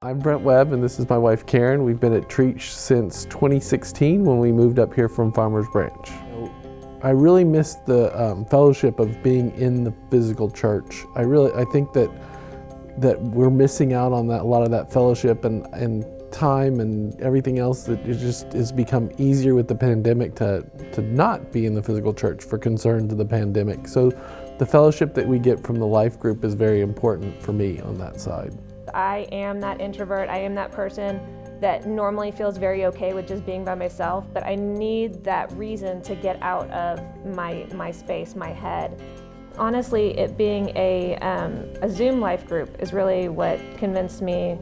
I'm Brent Webb, and this is my wife Karin. We've been at Trietsch since 2016 when we moved up here from Farmers Branch. I really miss the fellowship of being in the physical church. I think that we're missing out on that, a lot of that fellowship and time and everything else, that it just has become easier with the pandemic to not be in the physical church for concerns of the pandemic. So the fellowship that we get from the life group is very important for me on that side. I am that introvert. I am that person that normally feels very okay with just being by myself, but I need that reason to get out of my space, my head. Honestly, it being a Zoom life group is really what convinced me.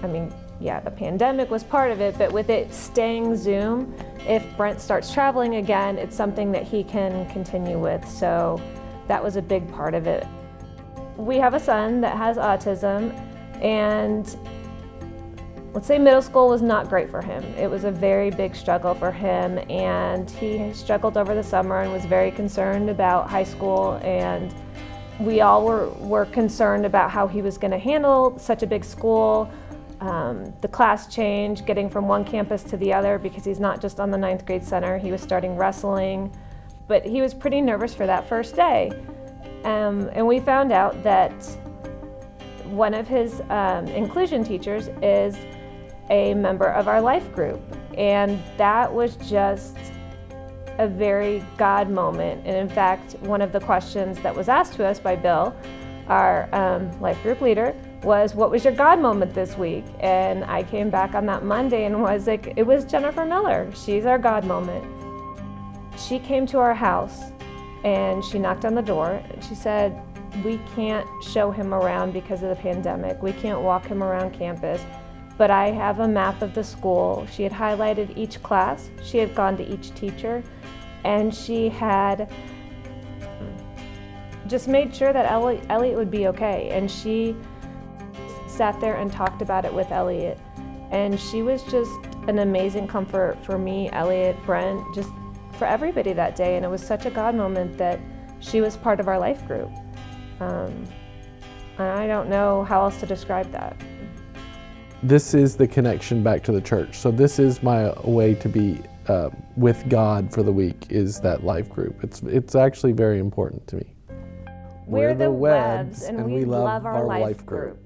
I mean, yeah, the pandemic was part of it, but with it staying Zoom, if Brent starts traveling again, it's something that he can continue with. So that was a big part of it. We have a son that has autism, and let's say middle school was not great for him. It was a very big struggle for him, and he struggled over the summer and was very concerned about high school, and we all were concerned about how he was going to handle such a big school, the class change, getting from one campus to the other, because he's not just on the 9th grade center, he was starting wrestling, but he was pretty nervous for that first day. And we found out that one of his inclusion teachers is a member of our life group, and that was just a very God moment. And in fact, one of the questions that was asked to us by Bill, our life group leader, was, what was your God moment this week? And I came back on that Monday and was like, it was Jennifer Miller. She's our God moment. She came to our house and she knocked on the door and she said, we can't show him around because of the pandemic. We can't walk him around campus, but I have a map of the school. She had highlighted each class. She had gone to each teacher, and she had just made sure that Elliot would be okay. And she sat there and talked about it with Elliot. And she was just an amazing comfort for me, Elliot, Brent, just for everybody that day. And it was such a God moment that she was part of our life group. And I don't know how else to describe that. This is the connection back to the church. So this is my way to be with God for the week, is that life group. It's actually very important to me. We're the Webbs, and we love our life group.